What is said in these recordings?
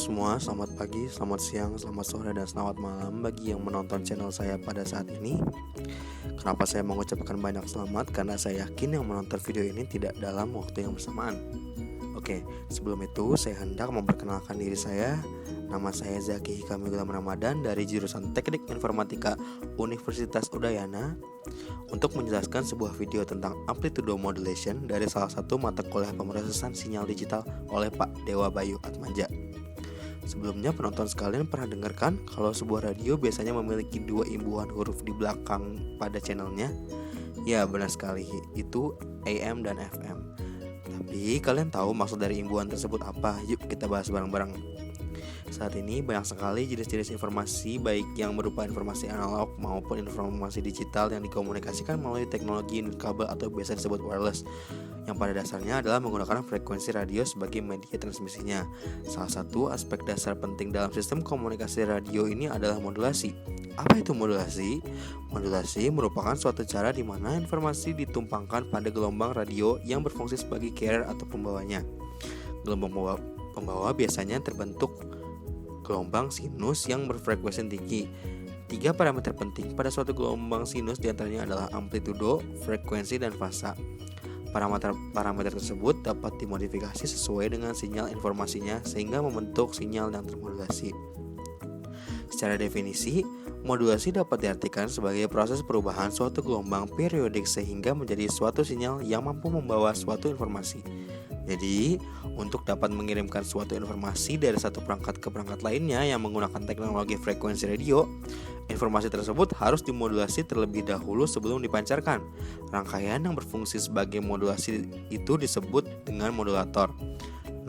semua, selamat pagi, selamat siang, selamat sore, dan selamat malam bagi yang menonton channel saya pada saat ini. Kenapa saya mengucapkan banyak selamat? Karena saya yakin yang menonton video ini tidak dalam waktu yang bersamaan. Oke, sebelum itu saya hendak memperkenalkan diri saya. Nama saya Zaki Hikami Gulam Ramadan dari jurusan Teknik Informatika Universitas Udayana untuk menjelaskan sebuah video tentang amplitude modulation dari salah satu mata kuliah pemrosesan sinyal digital oleh Pak Dewa Bayu Atmaja. Sebelumnya penonton sekalian pernah dengarkan kalau sebuah radio biasanya memiliki dua imbuhan huruf di belakang pada channelnya? Ya, benar sekali, itu AM dan FM. Tapi kalian tahu maksud dari imbuhan tersebut apa? Yuk kita bahas bareng-bareng. Saat ini banyak sekali jenis-jenis informasi, baik yang berupa informasi analog maupun informasi digital yang dikomunikasikan melalui teknologi kabel atau biasa disebut wireless, yang pada dasarnya adalah menggunakan frekuensi radio sebagai media transmisinya. Salah satu aspek dasar penting dalam sistem komunikasi radio ini adalah modulasi. Apa itu modulasi? Modulasi merupakan suatu cara di mana informasi ditumpangkan pada gelombang radio yang berfungsi sebagai carrier atau pembawanya. Gelombang pembawa biasanya terbentuk gelombang sinus yang berfrekuensi tinggi. Tiga parameter penting pada suatu gelombang sinus diantaranya adalah amplitudo, frekuensi, dan fasa. Parameter tersebut dapat dimodifikasi sesuai dengan sinyal informasinya sehingga membentuk sinyal yang termodulasi. Secara definisi, modulasi dapat diartikan sebagai proses perubahan suatu gelombang periodik sehingga menjadi suatu sinyal yang mampu membawa suatu informasi. Jadi, untuk dapat mengirimkan suatu informasi dari satu perangkat ke perangkat lainnya yang menggunakan teknologi frekuensi radio, informasi tersebut harus dimodulasi terlebih dahulu sebelum dipancarkan. Rangkaian yang berfungsi sebagai modulasi itu disebut dengan modulator.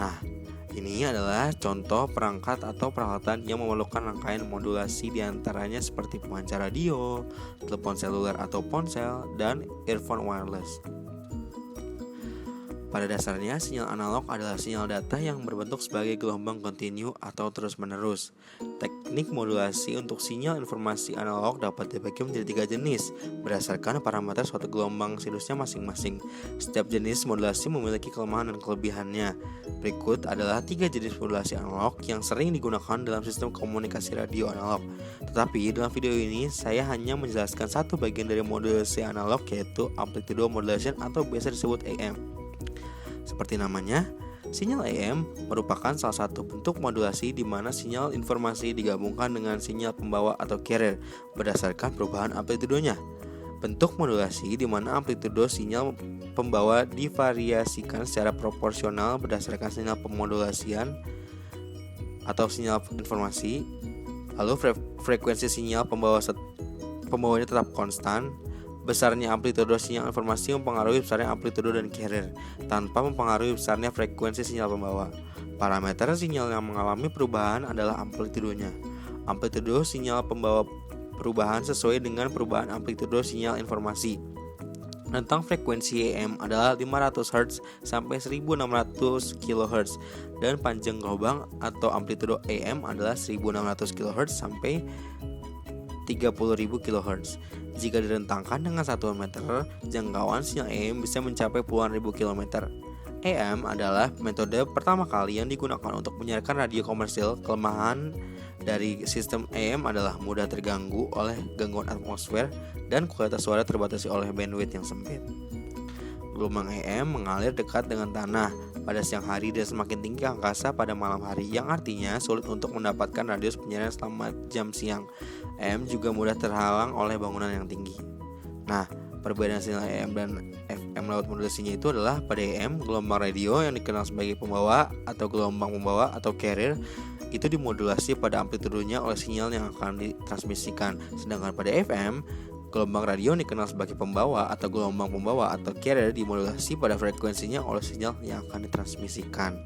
Nah, ini adalah contoh perangkat atau peralatan yang memerlukan rangkaian modulasi diantaranya seperti pemancar radio, telepon seluler atau ponsel, dan earphone wireless. Pada dasarnya, sinyal analog adalah sinyal data yang berbentuk sebagai gelombang kontinu atau terus-menerus. Teknik modulasi untuk sinyal informasi analog dapat dibagi menjadi 3 jenis berdasarkan parameter suatu gelombang sinusnya masing-masing. Setiap jenis modulasi memiliki kelemahan dan kelebihannya. Berikut adalah 3 jenis modulasi analog yang sering digunakan dalam sistem komunikasi radio analog. Tetapi dalam video ini saya hanya menjelaskan satu bagian dari modulasi analog, yaitu amplitude modulation atau biasa disebut AM. Seperti namanya, sinyal AM merupakan salah satu bentuk modulasi di mana sinyal informasi digabungkan dengan sinyal pembawa atau carrier berdasarkan perubahan amplitudonya. Bentuk modulasi di mana amplitudo sinyal pembawa divariasikan secara proporsional berdasarkan sinyal pemodulasian atau sinyal informasi. Lalu frekuensi sinyal pembawanya tetap konstan. Besarnya amplitudo sinyal informasi mempengaruhi besarnya amplitudo dan carrier tanpa mempengaruhi besarnya frekuensi sinyal pembawa. Parameter sinyal yang mengalami perubahan adalah amplitudonya. Amplitudo sinyal pembawa perubahan sesuai dengan perubahan amplitudo sinyal informasi. Rentang frekuensi AM adalah 500 Hz sampai 1600 kHz dan panjang gelombang atau amplitudo AM adalah 1600 kHz sampai 30.000 kHz. Jika direntangkan dengan satuan meter, jangkauan sinyal AM bisa mencapai puluhan ribu kilometer. AM adalah metode pertama kali yang digunakan untuk menyiarkan radio komersil. Kelemahan dari sistem AM adalah mudah terganggu oleh gangguan atmosfer dan kualitas suara terbatasi oleh bandwidth yang sempit. Gelombang AM mengalir dekat dengan tanah pada siang hari dan semakin tinggi ke angkasa pada malam hari, yang artinya sulit untuk mendapatkan radius penyiaran selama jam siang. AM juga mudah terhalang oleh bangunan yang tinggi. Nah, perbedaan sinyal AM dan FM lewat modulasinya itu adalah pada AM, gelombang radio yang dikenal sebagai pembawa atau gelombang pembawa atau carrier itu dimodulasi pada amplitudonya oleh sinyal yang akan ditransmisikan. Sedangkan pada FM, gelombang radio yang dikenal sebagai pembawa atau gelombang pembawa atau carrier dimodulasi pada frekuensinya oleh sinyal yang akan ditransmisikan.